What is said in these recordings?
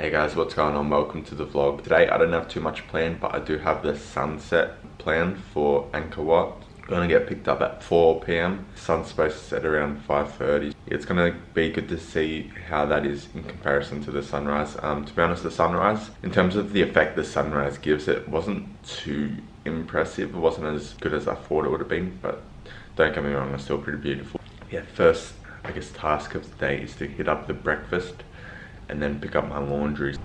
Hey guys, what's going on? Welcome to the vlog. Today I don't have too much planned, but I do have the sunset planned for Angkor Wat. Gonna get picked up at 4 p.m. Sun's supposed to set around 5:30. It's gonna be good to see how that is in comparison to the sunrise. To be honest, the sunrise, in terms of the effect the sunrise gives, it wasn't too impressive. It wasn't as good as I thought it would have been, but don't get me wrong, it's still pretty beautiful. Yeah, first, I guess, task of the day is to hit up the breakfast and then pick up my laundry.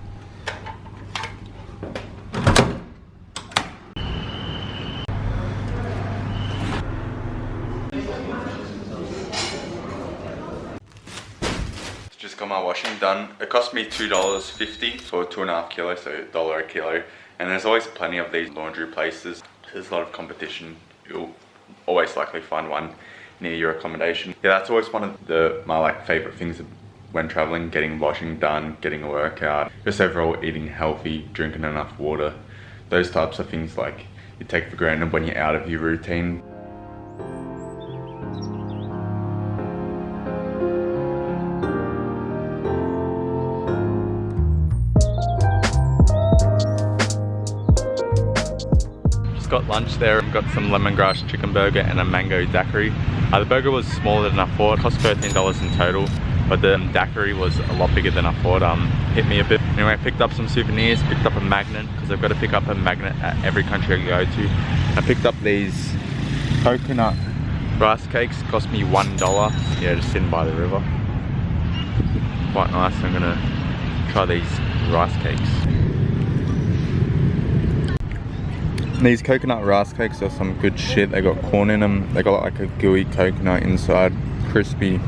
Just got my washing done. It cost me $2.50 for 2.5 kilos, so $1 a kilo. And there's always plenty of these laundry places. There's a lot of competition. You'll always likely find one near your accommodation. Yeah, that's always one of my favorite things when traveling, getting washing done, getting a workout, just overall eating healthy, drinking enough water. Those types of things you take for granted when you're out of your routine. Got lunch there. Got some lemongrass chicken burger and a mango daiquiri. The burger was smaller than I thought. It cost $13 in total, but the daiquiri was a lot bigger than I thought. Hit me a bit. Anyway, I picked up some souvenirs, picked up a magnet, because I've got to pick up a magnet at every country I go to. I picked up these coconut rice cakes, cost me $1. Yeah, just sitting by the river. Quite nice. I'm gonna try these rice cakes. These coconut rice cakes are some good shit. They got corn in them. They got like a gooey coconut inside, crispy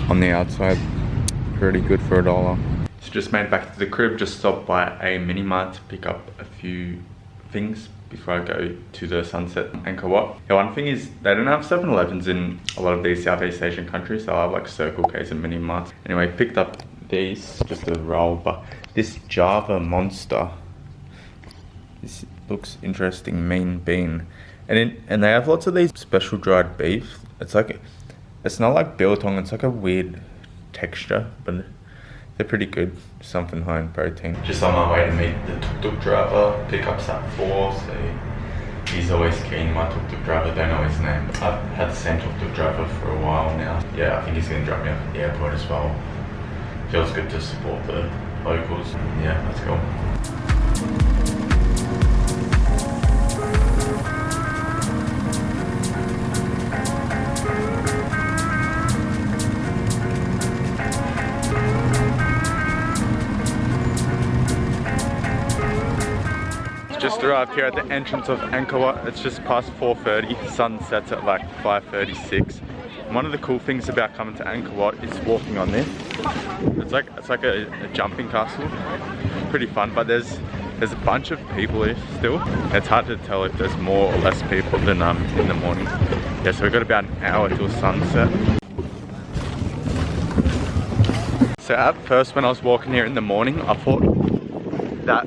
on the outside. Pretty good for $1. So just made it back to the crib. Just stopped by a Minimart to pick up a few things before I go to the sunset Angkor Wat. Yeah, one thing is they don't have 7-Elevens in a lot of these Southeast Asian countries. They'll have like Circle K's and Minimart. Anyway, picked up these, just a roll, but this Java Monster. This looks interesting, mean bean. And they have lots of these special dried beef. It's not like biltong, it's like a weird texture, but they're pretty good. Something high in protein. Just on my way to meet the tuk-tuk driver. Pickup's at 4, so he's always keen. My tuk-tuk driver, don't know his name. I've had the same tuk-tuk driver for a while now. Yeah, I think he's gonna drop me off at the airport as well. Feels good to support the locals. Yeah, let's go. Just arrived here at the entrance of Angkor Wat. It's just past 4:30. Sun sets at like 5:36. One of the cool things about coming to Angkor Wat is walking on this. It's like a jumping castle. Pretty fun, but there's a bunch of people here still. It's hard to tell if there's more or less people than in the morning. Yeah, so we've got about an hour till sunset. So at first when I was walking here in the morning, I thought that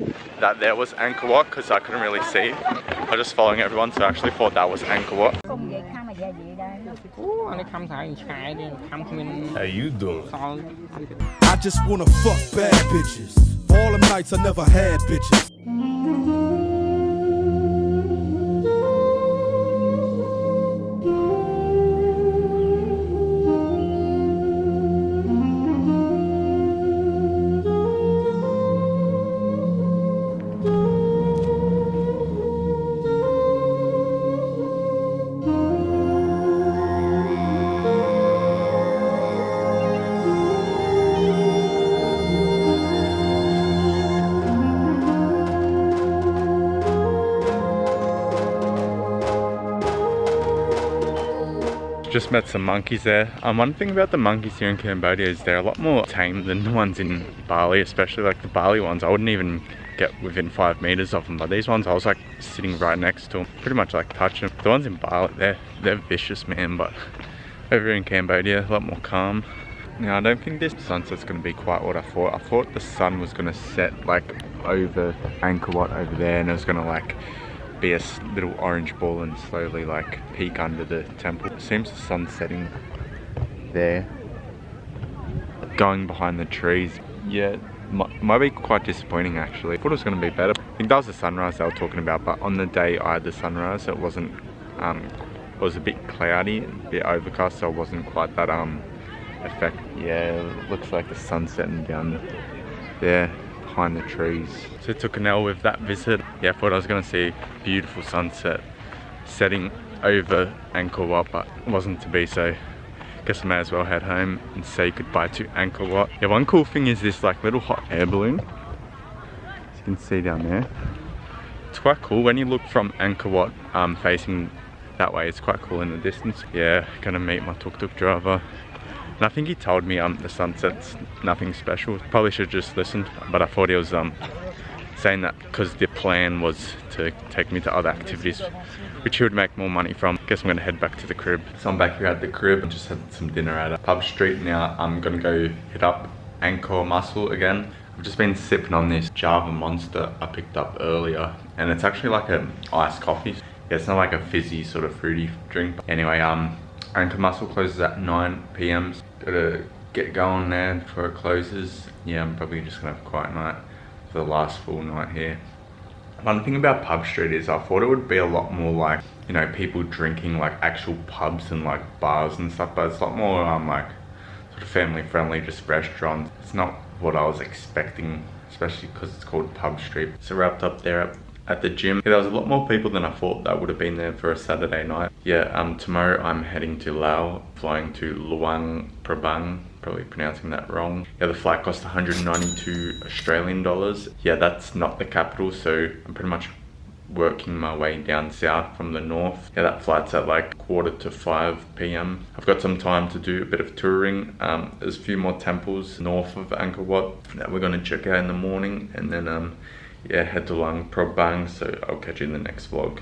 there was Angkor Wat because I couldn't really see. I was just following everyone, so I actually thought that was Angkor Wat. How you doing? I just wanna fuck bad bitches. All them nights I never had bitches. Just met some monkeys there. One thing about the monkeys here in Cambodia is they're a lot more tame than the ones in Bali, especially like the Bali ones. I wouldn't even get within 5 meters of them, but these ones I was like sitting right next to them, pretty much like touching them. The ones in Bali, they're vicious, man, but over in Cambodia, a lot more calm. Now I don't think this sunset's going to be quite what I thought. I thought the sun was going to set like over Angkor Wat over there, and it was going to like be a little orange ball and slowly like peek under the temple. It seems the sun's setting there, going behind the trees. Yeah, might be quite disappointing actually. I thought it was going to be better. I think that was the sunrise they were talking about, but on the day I had the sunrise, it wasn't, it was a bit cloudy, a bit overcast, so it wasn't quite that effect. Yeah, it looks like the sun's setting down there behind the trees. So I took an L with that visit. Yeah, I thought I was going to see a beautiful sunset setting over Angkor Wat, but it wasn't to be, so guess I may as well head home and say goodbye to Angkor Wat. Yeah, one cool thing is this like little hot air balloon. As you can see down there. It's quite cool when you look from Angkor Wat facing that way. It's quite cool in the distance. Yeah, gonna meet my tuk-tuk driver. And I think he told me the sunset's nothing special. Probably should have just listened, but I thought he was saying that because the plan was to take me to other activities which he would make more money from. Guess I'm gonna head back to the crib. So I'm back here at the crib. I just had some dinner at a pub street. Now I'm gonna go hit up Angkor Mussel again. I've just been sipping on this Java Monster I picked up earlier, and it's actually like an iced coffee. Yeah, it's not like a fizzy sort of fruity drink. Anyway, Angkor Mussel closes at 9 PM. Gotta get going there before it closes. Yeah, I'm probably just gonna have a quiet night for the last full night here. One thing about pub street is I thought it would be a lot more like, you know, people drinking like actual pubs and like bars and stuff, but it's a lot more like sort of family friendly, just restaurants. It's not what I was expecting, especially because it's called pub street. So wrapped up there at the gym. Yeah, there was a lot more people than I thought that would have been there for a Saturday night. Yeah, tomorrow I'm heading to Laos, flying to Luang Prabang, probably pronouncing that wrong. Yeah, the flight cost 192 Australian dollars. Yeah, that's not the capital, so I'm pretty much working my way down south from the north. Yeah, that flight's at like 4:45 PM. I've got some time to do a bit of touring. There's a few more temples north of Angkor Wat that we're gonna check out in the morning, and then yeah, head to Luang Prabang, so I'll catch you in the next vlog.